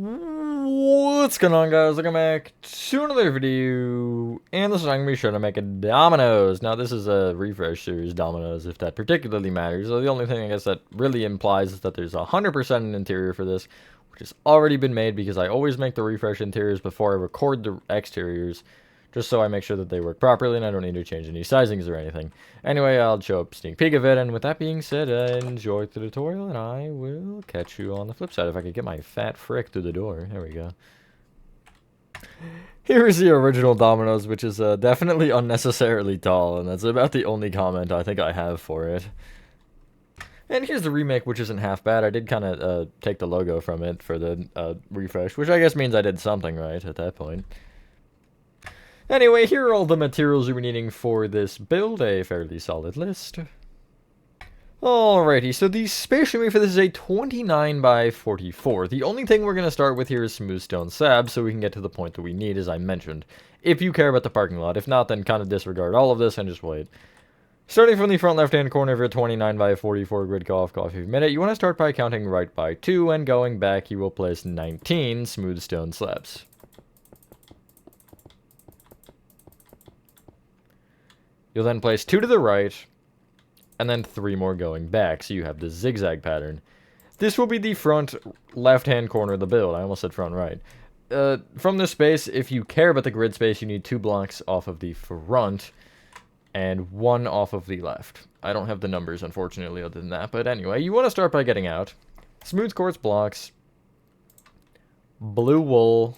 What's going on, guys? Welcome back to another video, and this is I'm going to be sure to make a Dominoes. Now, this is a refresh series Dominoes, if that particularly matters. So the only thing I guess that really implies is that there's 100% an interior for this, which has already been made because I always make the refresh interiors before I record the exteriors, just so I make sure that they work properly and I don't need to change any sizings or anything. Anyway, I'll show up a sneak peek of it, and with that being said, enjoy the tutorial, and I will catch you on the flip side. If I could get my fat frick through the door. There we go. Here is the original Dominoes, which is definitely unnecessarily tall, and that's about the only comment I think I have for it. And here's the remake, which isn't half bad. I did kind of take the logo from it for the refresh, which I guess means I did something right at that point. Anyway, here are all the materials you'll be needing for this build, a fairly solid list. Alrighty, so the space you're for this is a 29 by 44. The only thing we're going to start with here is smooth stone slabs, so we can get to the point that we need, as I mentioned. If you care about the parking lot. If not, then kind of disregard all of this and just wait. Starting from the front left-hand corner of your 29 by 44 grid coffee minute, you want to start by counting right by 2, and going back, you will place 19 smooth stone slabs. You'll then place 2 to the right, and then 3 more going back, so you have the zigzag pattern. This will be the front left-hand corner of the build. I almost said front right. From this space, if you care about the grid space, you need 2 blocks off of the front, and 1 off of the left. I don't have the numbers, unfortunately, other than that, but anyway, you want to start by getting out smooth quartz blocks, blue wool,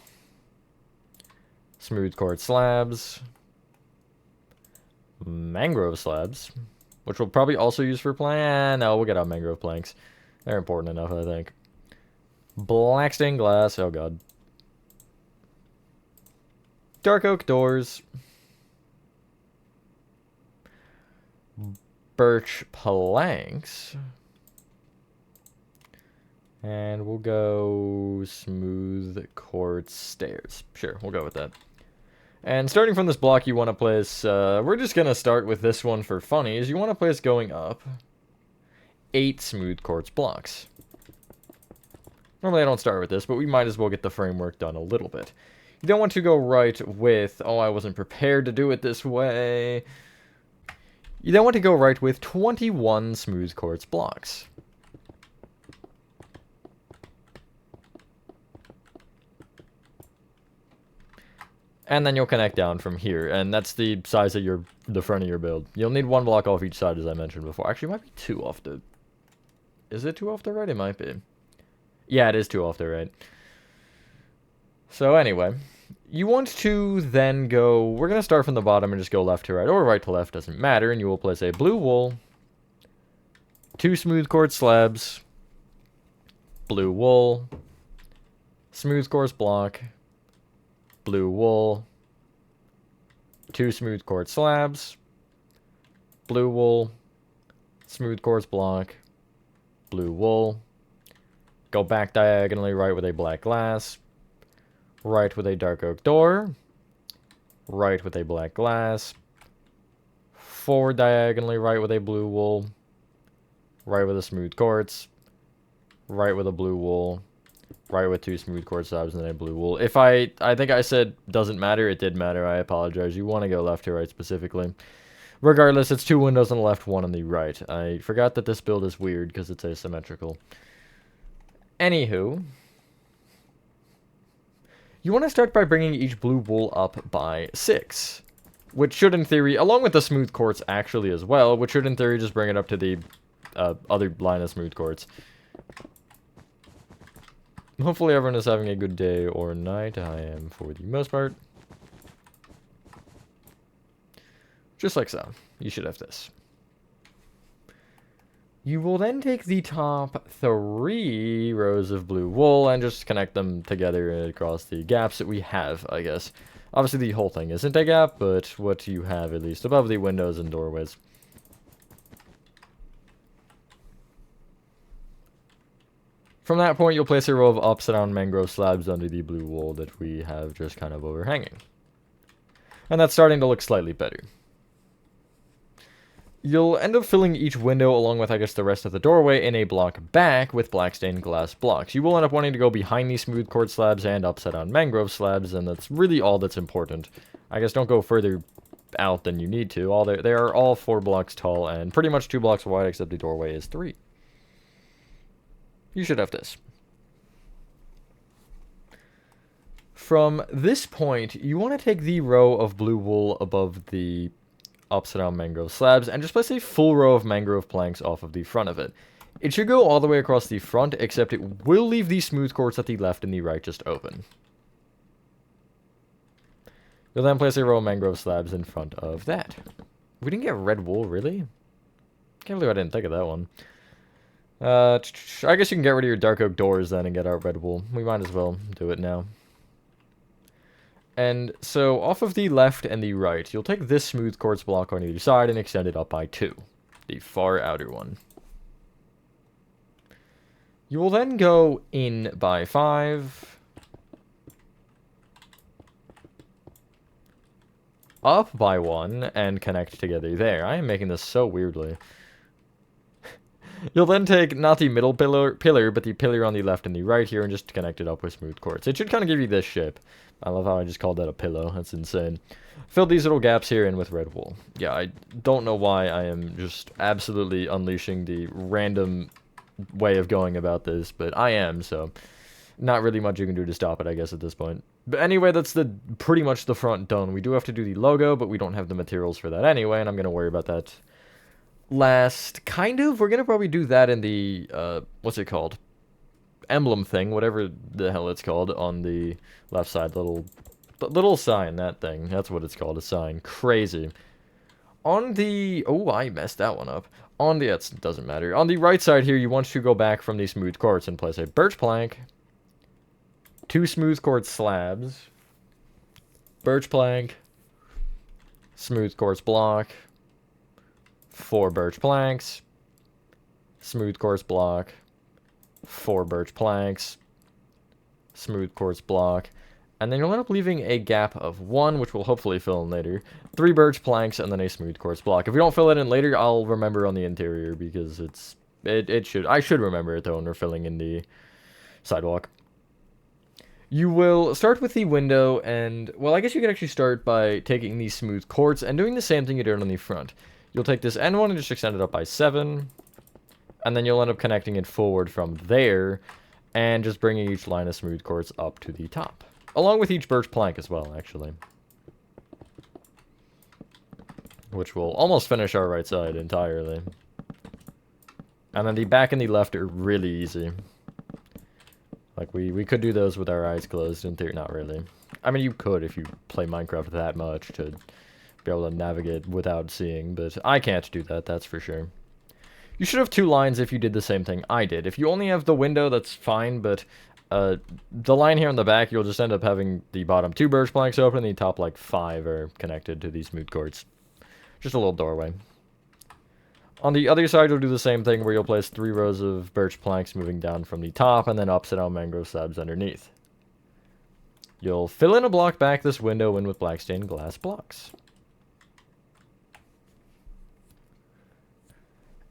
smooth quartz slabs, mangrove slabs, which we'll probably also use for no, we'll get out mangrove planks. They're important enough, I think. Black stained glass, oh god. Dark oak doors. Birch planks. And we'll go smooth quartz stairs. Sure, we'll go with that. And starting from this block, you want to place, we're just going to start with this one for funnies. You want to place going up 8 smooth quartz blocks. Normally I don't start with this, but we might as well get the framework done a little bit. You don't want to go right with, oh, I wasn't prepared to do it this way. You then want to go right with 21 smooth quartz blocks. And then you'll connect down from here, and that's the size of the front of your build. You'll need 1 block off each side, as I mentioned before. Actually, it might be 2 off the... Is it 2 off the right? It might be. Yeah, it is 2 off the right. So anyway, you want to then go... We're going to start from the bottom and just go left to right, or right to left, doesn't matter. And you will place a blue wool, 2 smooth quartz slabs, blue wool, smooth quartz block, blue wool, 2 smooth quartz slabs, blue wool, smooth quartz block, blue wool, go back diagonally right with a black glass, right with a dark oak door, right with a black glass, forward diagonally right with a blue wool, right with a smooth quartz, right with a blue wool, right with 2 smooth quartz slabs and then a blue wool. If I think I said doesn't matter, it did matter, I apologize. You want to go left to right specifically. Regardless, it's 2 windows on the left, 1 on the right. I forgot that this build is weird because it's asymmetrical. Anywho, you want to start by bringing each blue wool up by 6. Which should, in theory, along with the smooth quartz actually as well, which should, in theory, just bring it up to the other line of smooth quartz. Hopefully everyone is having a good day or night. I am for the most part. Just like so. You should have this. You will then take the top 3 rows of blue wool and just connect them together across the gaps that we have, I guess. Obviously the whole thing isn't a gap, but what you have at least above the windows and doorways. From that point, you'll place a row of upside down mangrove slabs under the blue wool that we have just kind of overhanging. And that's starting to look slightly better. You'll end up filling each window along with, I guess, the rest of the doorway in a block back with black stained glass blocks. You will end up wanting to go behind these smooth quartz slabs and upside down mangrove slabs, and that's really all that's important. I guess don't go further out than you need to. They are all 4 blocks tall and pretty much 2 blocks wide, except the doorway is 3. You should have this. From this point, you want to take the row of blue wool above the upside down mangrove slabs and just place a full row of mangrove planks off of the front of it. It should go all the way across the front, except it will leave the smooth quartz at the left and the right just open. You'll then place a row of mangrove slabs in front of that. We didn't get red wool, really? Can't believe I didn't think of that one. I guess you can get rid of your dark oak doors then and get our red wool. We might as well do it now. And so, off of the left and the right, you'll take this smooth quartz block on either side and extend it up by 2. The far outer one. You will then go in by 5. Up by 1, and connect together there. I am making this so weirdly. You'll then take not the middle pillar, but the pillar on the left and the right here, and just connect it up with smooth quartz. It should kind of give you this shape. I love how I just called that a pillow. That's insane. Fill these little gaps here in with red wool. Yeah, I don't know why I am just absolutely unleashing the random way of going about this, but I am, so not really much you can do to stop it, I guess, at this point. But anyway, that's pretty much the front done. We do have to do the logo, but we don't have the materials for that anyway, and I'm going to worry about that last. Kind of. We're going to probably do that in the, what's it called? Emblem thing, whatever the hell it's called, on the left side. Little sign, that thing. That's what it's called, a sign. Crazy. On the... Oh, I messed that one up. On the... It doesn't matter. On the right side here, you want to go back from the smooth quartz and place a birch plank, 2 smooth quartz slabs, birch plank, smooth quartz block, 4 birch planks, smooth quartz block, 4 birch planks, smooth quartz block, and then you'll end up leaving a gap of 1, which we'll hopefully fill in later, 3 birch planks, and then a smooth quartz block. If we don't fill it in later, I'll remember on the interior, because I should remember it though when we're filling in the sidewalk. You will start with the window, and, well, I guess you could actually start by taking the smooth quartz and doing the same thing you did on the front. You'll take this end one and just extend it up by 7, and then you'll end up connecting it forward from there, and just bringing each line of smooth quartz up to the top. Along with each birch plank as well, actually. Which will almost finish our right side entirely. And then the back and the left are really easy. Like, we could do those with our eyes closed, in theory. Not really. I mean, you could if you play Minecraft that much to be able to navigate without seeing, but I can't do that, that's for sure. You should have 2 lines if you did the same thing I did. If you only have the window, that's fine, but the line here on the back, you'll just end up having the bottom 2 birch planks open, and the top, like, 5 are connected to these smooth quartz. Just a little doorway. On the other side, you'll do the same thing, where you'll place 3 rows of birch planks moving down from the top, and then upside down mangrove slabs underneath. You'll fill in a block back this window in with black stained glass blocks.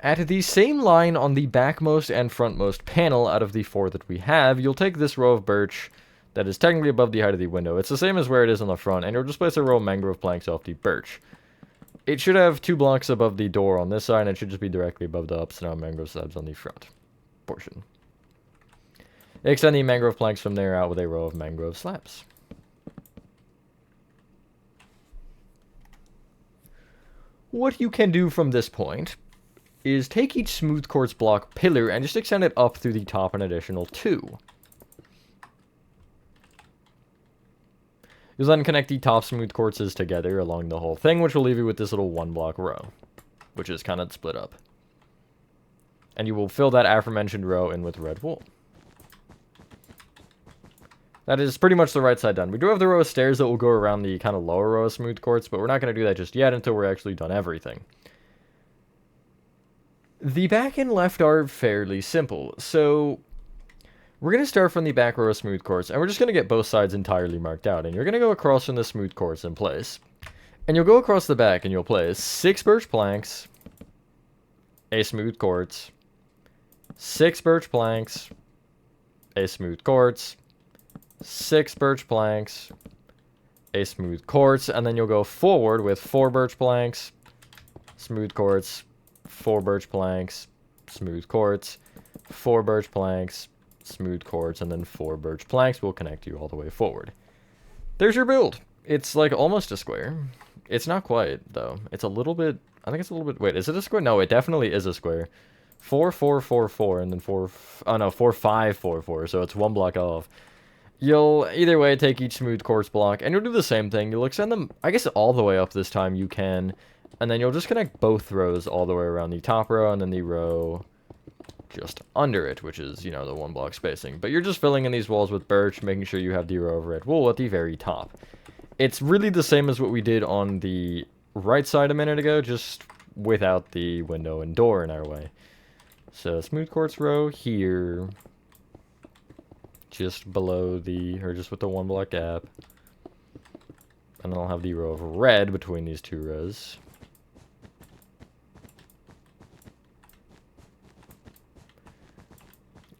At the same line on the backmost and frontmost panel out of the 4 that we have, you'll take this row of birch that is technically above the height of the window. It's the same as where it is on the front, and you'll just place a row of mangrove planks off the birch. It should have 2 blocks above the door on this side, and it should just be directly above the upside down mangrove slabs on the front portion. Extend the mangrove planks from there out with a row of mangrove slabs. What you can do from this point is take each smooth quartz block pillar and just extend it up through the top an additional 2. You'll then connect the top smooth quartzes together along the whole thing, which will leave you with this little 1 block row, which is kind of split up. And you will fill that aforementioned row in with red wool. That is pretty much the right side done. We do have the row of stairs that will go around the kind of lower row of smooth quartz, but we're not going to do that just yet until we're actually done everything. The back and left are fairly simple, so we're going to start from the back row of smooth quartz, and we're just going to get both sides entirely marked out, and you're going to go across from the smooth quartz in place. And you'll go across the back, and you'll place 6 birch planks, a smooth quartz, 6 birch planks, a smooth quartz, 6 birch planks, a smooth quartz, and then you'll go forward with 4 birch planks, smooth quartz, 4 birch planks, smooth quartz, 4 birch planks, smooth quartz, and then 4 birch planks will connect you all the way forward. There's your build. It's like almost a square. It's not quite, though. It's a little bit, I think it's a little bit, wait, is it a square? No, it definitely is a square. 4, 4, 4, 4, and then 4, oh no, 4, 5, 4, 4, so it's 1 block off. You'll, either way, take each smooth quartz block, and you'll do the same thing. You'll extend them, I guess, all the way up this time you can, and then you'll just connect both rows all the way around the top row, and then the row just under it, which is, you know, the 1 block spacing. But you're just filling in these walls with birch, making sure you have the row of red wool at the very top. It's really the same as what we did on the right side a minute ago, just without the window and door in our way. So, smooth quartz row here, just below the, or just with the 1 block gap. And then I'll have the row of red between these 2 rows.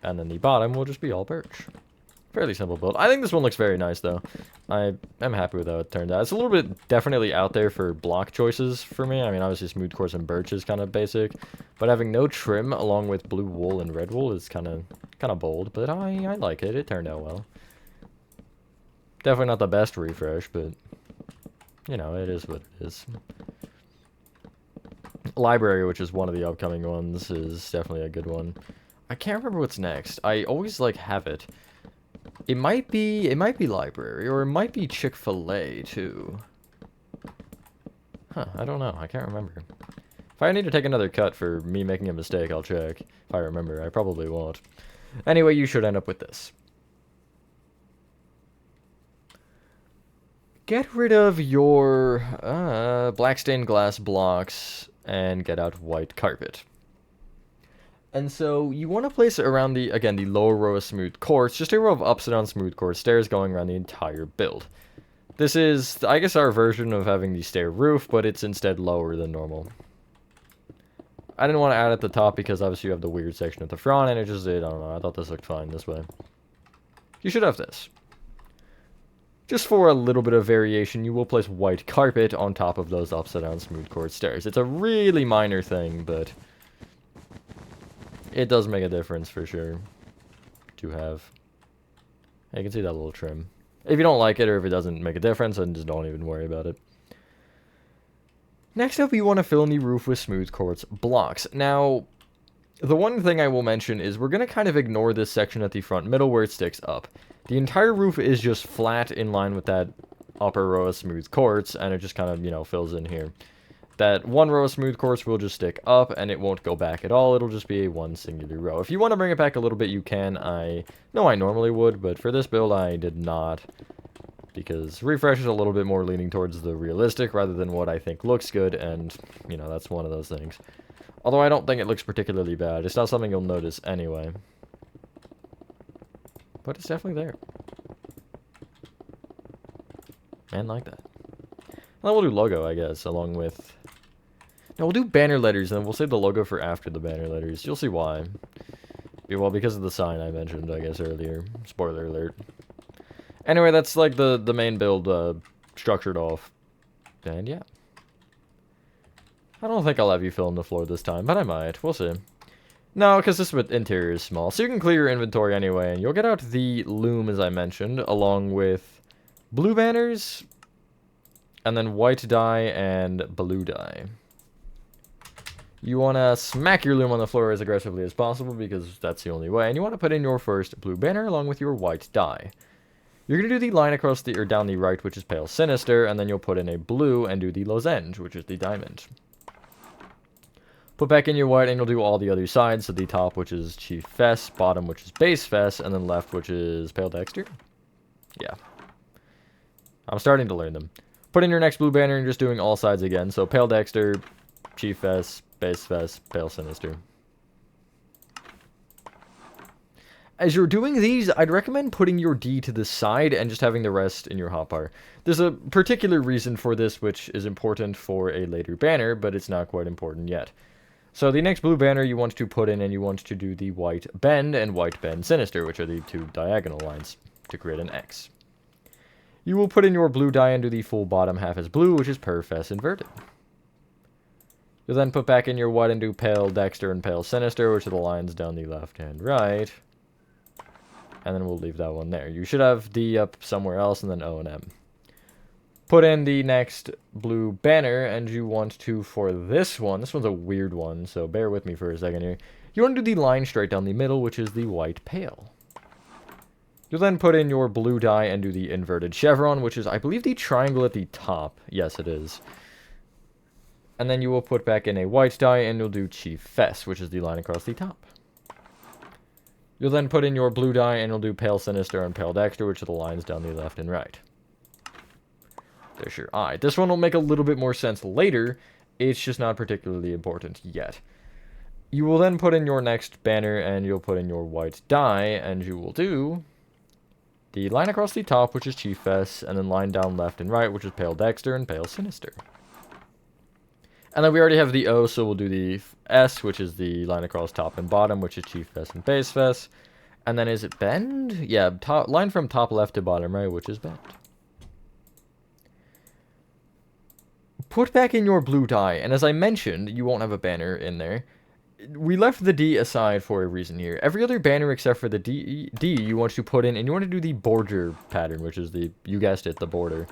And then the bottom will just be all birch. Fairly simple build. I think this one looks very nice, though. I am happy with how it turned out. It's a little bit definitely out there for block choices for me. I mean, obviously smooth quartz and birch is kind of basic. But having no trim along with blue wool and red wool is kind of bold. But I like it. It turned out well. Definitely not the best refresh, but, you know, it is what it is. Library, which is one of the upcoming ones, is definitely a good one. I can't remember what's next. I always, like, have it. It might be library, or it might be Chick-fil-A, too. Huh, I don't know. I can't remember. If I need to take another cut for me making a mistake, I'll check. If I remember, I probably won't. Anyway, you should end up with this. Get rid of your black stained glass blocks and get out white carpet. And so you want to place it around the, again, the lower row of smooth quartz, just a row of upside down smooth quartz stairs going around the entire build. This is, I guess, our version of having the stair roof, but it's instead lower than normal. I didn't want to add at the top because obviously you have the weird section at the front, and it just did, I don't know, I thought this looked fine this way. You should have this. Just for a little bit of variation, you will place white carpet on top of those upside down smooth quartz stairs. It's a really minor thing, but it does make a difference for sure to have. You can see that little trim. If you don't like it or if it doesn't make a difference, then just don't even worry about it. Next up, you want to fill in the roof with smooth quartz blocks. Now, the one thing I will mention is we're going to kind of ignore this section at the front middle where it sticks up. The entire roof is just flat in line with that upper row of smooth quartz, and it just kind of, you know, fills in here. That 1 row of smooth quartz will just stick up, and it won't go back at all. It'll just be a 1 singular row. If you want to bring it back a little bit, you can. I know I normally would, but for this build, I did not. Because refresh is a little bit more leaning towards the realistic rather than what I think looks good, and, you know, that's one of those things. Although I don't think it looks particularly bad. It's not something you'll notice anyway. But it's definitely there. Man, like that. And then we'll do logo, I guess, along with... Now, we'll do banner letters, and then we'll save the logo for after the banner letters. You'll see why. Well, because of the sign I mentioned, I guess, earlier. Spoiler alert. Anyway, that's, like, the main build structured off. And, yeah. I don't think I'll have you fill in the floor this time, but I might. We'll see. No, because this interior is small. So you can clear your inventory anyway, and you'll get out the loom, as I mentioned, along with blue banners, and then white dye and blue dye. You want to smack your loom on the floor as aggressively as possible, because that's the only way. And you want to put in your first blue banner along with your white dye. You're going to do the line across the, or down the right, which is pale sinister, and then you'll put in a blue and do the lozenge, which is the diamond. Put back in your white, and you'll do all the other sides. So the top, which is Chief Fess, bottom, which is Base Fess, and then left, which is Pale Dexter. Yeah. I'm starting to learn them. Put in your next blue banner and just doing all sides again. So Pale Dexter, Chief Fess, Base Fess, Pale Sinister. As you're doing these, I'd recommend putting your D to the side and just having the rest in your hotbar. There's a particular reason for this, which is important for a later banner, but it's not quite important yet. So the next blue banner you want to put in, and you want to do the white bend and white bend sinister, which are the two diagonal lines to create an X. You will put in your blue die and do the full bottom half as blue, which is perf s inverted. You'll then put back in your white and do pale dexter and pale sinister, which are the lines down the left and right. And then we'll leave that one there. You should have D up somewhere else, and then O and M. Put in the next blue banner, and you want to, for this one's a weird one, so bear with me for a second here. You want to do the line straight down the middle, which is the white pale. You'll then put in your blue die and do the inverted chevron, which is, I believe, the triangle at the top. Yes, it is. And then you will put back in a white die, and you'll do chief fess, which is the line across the top. You'll then put in your blue die, and you'll do pale sinister and pale dexter, which are the lines down the left and right. There's your eye. This one will make a little bit more sense later. It's just not particularly important yet. You will then put in your next banner, and you'll put in your white die, and you will do the line across the top, which is chief fess, and then line down left and right, which is pale dexter and pale sinister. And then we already have the O, so we'll do the S, which is the line across top and bottom, which is chief fess and base fess. And then is it bend? Yeah, line from top left to bottom right, which is bend. Put back in your blue die, and as I mentioned, you won't have a banner in there. We left the D aside for a reason here. Every other banner except for the D you want to put in, and you want to do the border pattern, which is the, you guessed it, the border.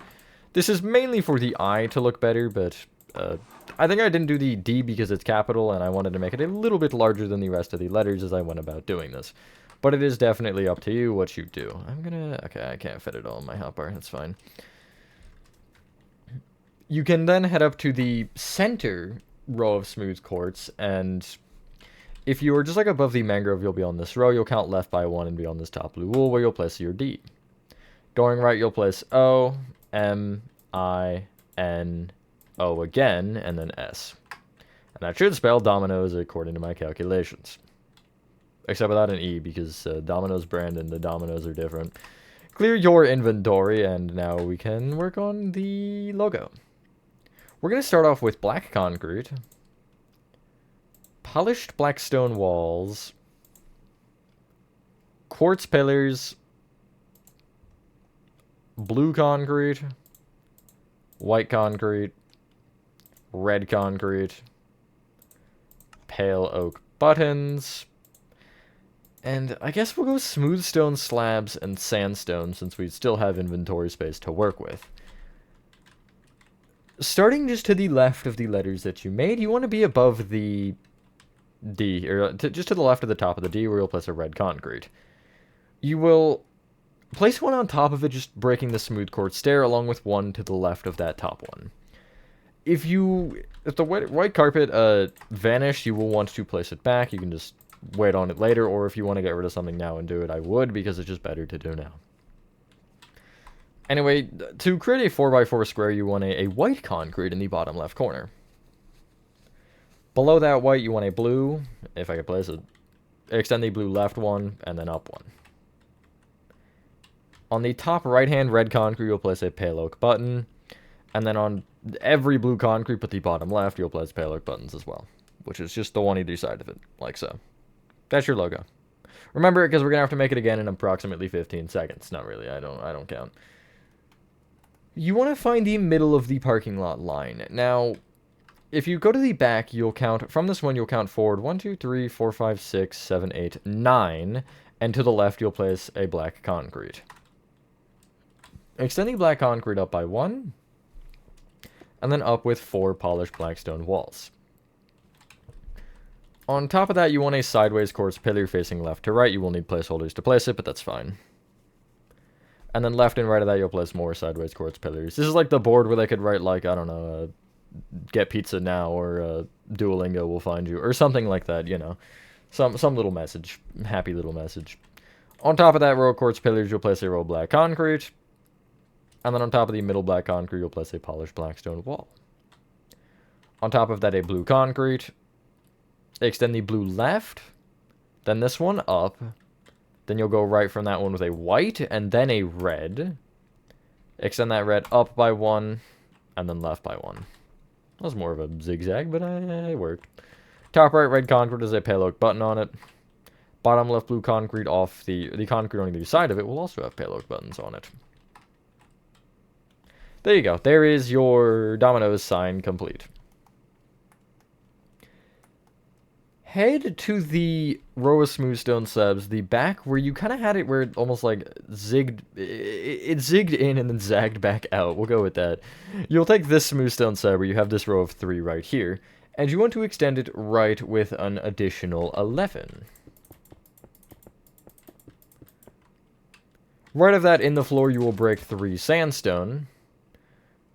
This is mainly for the I to look better, but I think I didn't do the D because it's capital, and I wanted to make it a little bit larger than the rest of the letters as I went about doing this. But it is definitely up to you what you do. Okay, I can't fit it all in my hotbar, that's fine. You can then head up to the center row of smooth quartz, and if you are just like above the mangrove, you'll be on this row. You'll count left by 1 and be on this top blue wool where you'll place your D. Going right, you'll place O, M, I, N, O again, and then S. And that should spell Domino's according to my calculations. Except without an E, because Domino's brand and the Domino's are different. Clear your inventory, and now we can work on the logo. We're going to start off with black concrete, polished black stone walls, quartz pillars, blue concrete, white concrete, red concrete, pale oak buttons, and I guess we'll go smooth stone slabs and sandstone since we still have inventory space to work with. Starting just to the left of the letters that you made, you want to be above the D, or just to the left of the top of the D where you'll place a red concrete. You will place one on top of it, just breaking the smooth quartz stair, along with one to the left of that top one. If the white carpet vanished, you will want to place it back. You can just wait on it later, or if you want to get rid of something now and do it, I would, because it's just better to do now. Anyway, to create a 4x4 square, you want a white concrete in the bottom left corner. Below that white, you want a blue, if I could place it. Extend the blue left one, and then up one. On the top right-hand red concrete, you'll place a pale oak button. And then on every blue concrete but the bottom left, you'll place pale oak buttons as well. Which is just the one either side of it, like so. That's your logo. Remember, because we're going to have to make it again in approximately 15 seconds. Not really, I don't count. You want to find the middle of the parking lot line. Now, if you go to the back, you'll count, from this one, you'll count forward 1, 2, 3, 4, 5, 6, 7, 8, 9, and to the left, you'll place a black concrete. Extending black concrete up by 1, and then up with 4 polished black stone walls. On top of that, you want a sideways quartz pillar facing left to right. You will need placeholders to place it, but that's fine. And then left and right of that, you'll place more sideways quartz pillars. This is like the board where they could write, like, I don't know, get pizza now, or Duolingo will find you, or something like that, you know. Some little message. Happy little message. On top of that row of quartz pillars, you'll place a row of black concrete. And then on top of the middle black concrete, you'll place a polished black stone wall. On top of that, a blue concrete. Extend the blue left. Then this one up. Then you'll go right from that one with a white, and then a red. Extend that red up by 1, and then left by 1. That was more of a zigzag, but it worked. Top right red concrete is a payload button on it. Bottom left blue concrete off the concrete on either side of it will also have payload buttons on it. There you go. There is your Domino's sign complete. Head to the row of smooth stone slabs, the back where you kind of had it where it almost like zigged, it zigged in and then zagged back out. We'll go with that. You'll take this smooth stone slab where you have this row of 3 right here, and you want to extend it right with an additional 11. Right of that in the floor you will break 3 sandstone,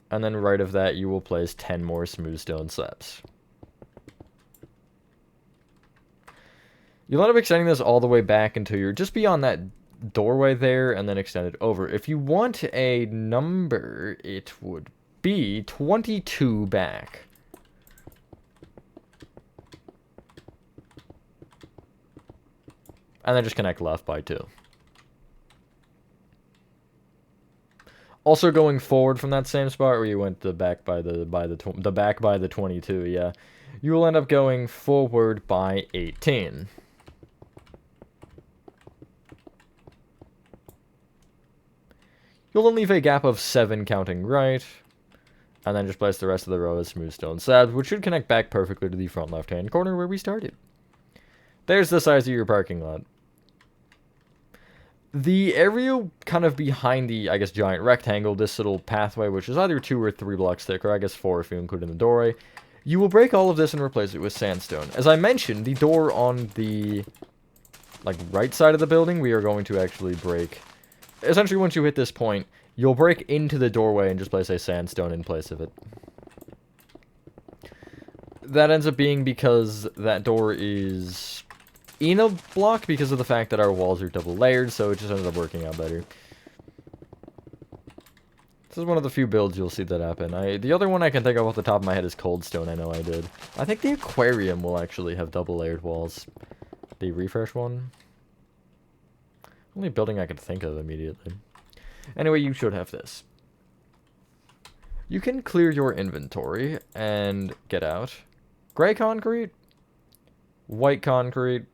and then right of that you will place 10 more smooth stone slabs. You'll end up extending this all the way back until you're just beyond that doorway there, and then extend it over. If you want a number, it would be 22 back. And then just connect left by 2. Also going forward from that same spot where you went the back by the 22, yeah. You will end up going forward by 18. You'll then leave a gap of 7 counting right, and then just place the rest of the row as smooth stone slabs, which should connect back perfectly to the front left-hand corner where we started. There's the size of your parking lot. The area kind of behind the, I guess, giant rectangle, this little pathway, which is either 2 or 3 blocks thick, or I guess 4 if you include in the doorway, you will break all of this and replace it with sandstone. As I mentioned, the door on the, like, right side of the building, we are going to actually break. Essentially, once you hit this point, you'll break into the doorway and just place a sandstone in place of it. That ends up being because that door is in a block because of the fact that our walls are double layered, so it just ends up working out better. This is one of the few builds you'll see that happen. The other one I can think of off the top of my head is Coldstone, I know I did. I think the aquarium will actually have double layered walls. The refresh one? Only building I could think of immediately. Anyway, you should have this. You can clear your inventory and get out. Gray concrete, white concrete,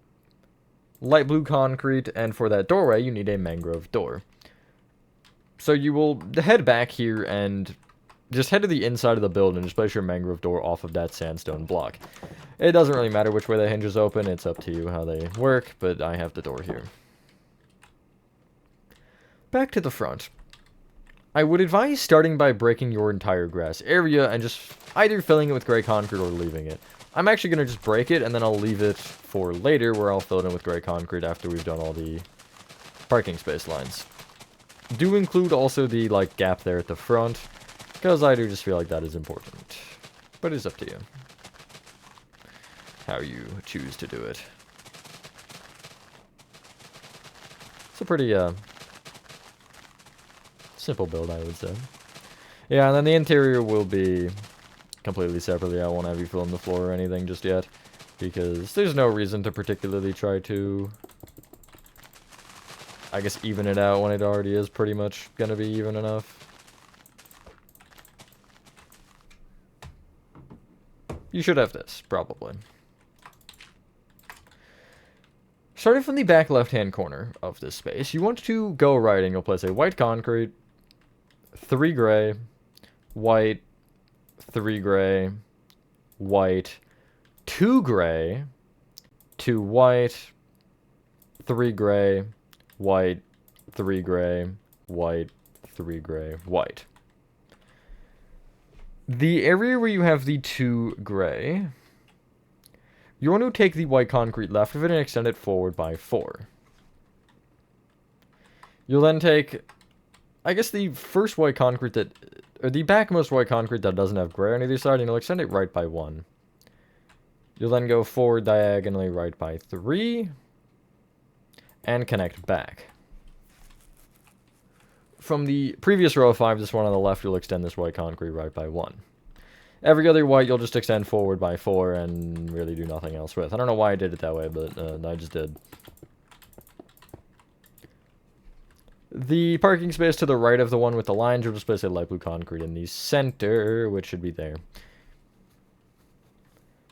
light blue concrete, and for that doorway, you need a mangrove door. So you will head back here and just head to the inside of the building and just place your mangrove door off of that sandstone block. It doesn't really matter which way the hinges open, it's up to you how they work, but I have the door here. Back to the front. I would advise starting by breaking your entire grass area and just either filling it with gray concrete or leaving it. I'm actually going to just break it and then I'll leave it for later where I'll fill it in with gray concrete after we've done all the parking space lines. Do include also the like gap there at the front because I do just feel like that is important. But it's up to you how you choose to do it. It's a pretty simple build, I would say. Yeah, and then the interior will be completely separately. I won't have you fill in the floor or anything just yet, because there's no reason to particularly try to, I guess, even it out when it already is pretty much gonna be even enough. You should have this, probably. Starting from the back left-hand corner of this space, you want to go right and you'll place a white concrete, 3 gray, white, 3 gray, white, 2 gray, 2 white, 3 gray, white, 3 gray, white, 3 gray, white. The area where you have the 2 gray, you want to take the white concrete left of it and extend it forward by 4. You'll then take, I guess, the first white concrete that, or the backmost white concrete that doesn't have gray on either side, and you'll extend it right by 1. You'll then go forward diagonally right by 3, and connect back. From the previous row of 5, this one on the left, you'll extend this white concrete right by 1. Every other white, you'll just extend forward by 4 and really do nothing else with. I don't know why I did it that way, but I just did. The parking space to the right of the one with the lines, you'll just place a light blue concrete in the center, which should be there.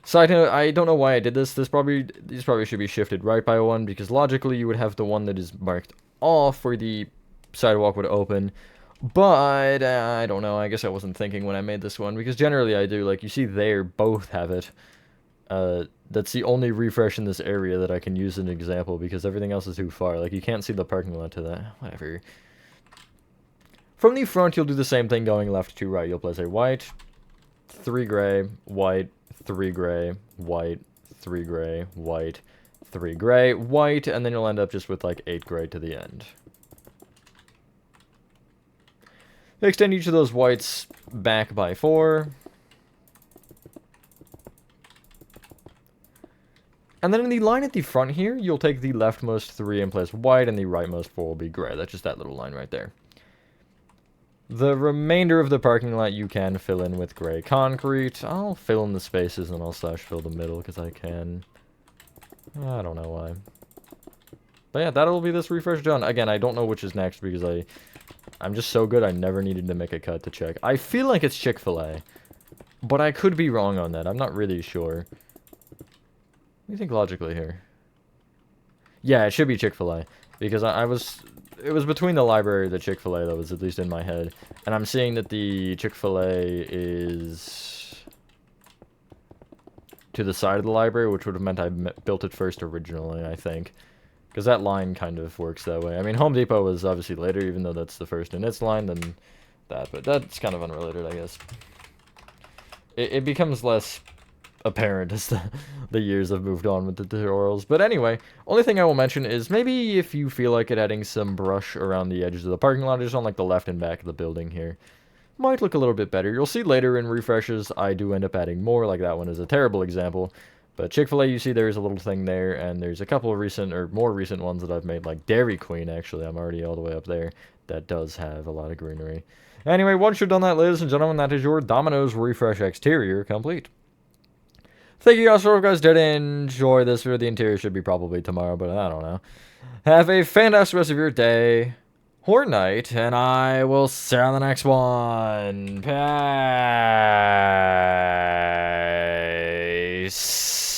Side note, I don't know why I did this. These probably should be shifted right by one, because logically you would have the one that is marked off where the sidewalk would open. But I don't know. I guess I wasn't thinking when I made this one, because generally I do. Like, you see there, both have it. That's the only refresh in this area that I can use as an example, because everything else is too far. Like, you can't see the parking lot to that. Whatever. From the front, you'll do the same thing going left to right. You'll place a white, 3 gray, white, 3 gray, white, 3 gray, white, 3 gray, white, and then you'll end up just with like 8 gray to the end. Extend each of those whites back by 4. And then in the line at the front here, you'll take the leftmost 3 and place white, and the rightmost 4 will be gray. That's just that little line right there. The remainder of the parking lot you can fill in with gray concrete. I'll fill in the spaces and I'll slash fill the middle because I can. I don't know why. But yeah, that'll be this refresh done. Again, I don't know which is next because I'm just so good I never needed to make a cut to check. I feel like it's Chick-fil-A, but I could be wrong on that. I'm not really sure. What do you think logically here? Yeah, it should be Chick-fil-A because it was between the library and the Chick-fil-A that was at least in my head. And I'm seeing that the Chick-fil-A is to the side of the library, which would have meant I built it first originally, I think. Because that line kind of works that way. I mean, Home Depot was obviously later, even though that's the first in its line than that. But that's kind of unrelated, I guess. It becomes less apparent as the years have moved on with the tutorials. But anyway, only thing I will mention is maybe if you feel like it, adding some brush around the edges of the parking lot, just on like the left and back of the building here, might look a little bit better. You'll see later in refreshes I do end up adding more, like that one is a terrible example. But Chick-fil-A, you see there's a little thing there, and there's a couple of recent, or more recent ones that I've made, like Dairy Queen, actually. I'm already all the way up there. That does have a lot of greenery. Anyway, once you're done that, ladies and gentlemen, that is your Domino's Refresh exterior complete. Thank you guys for if you guys did enjoy this video. The interior should be probably tomorrow, but I don't know. Have a fantastic rest of your day or night, and I will see you on the next one. Peace.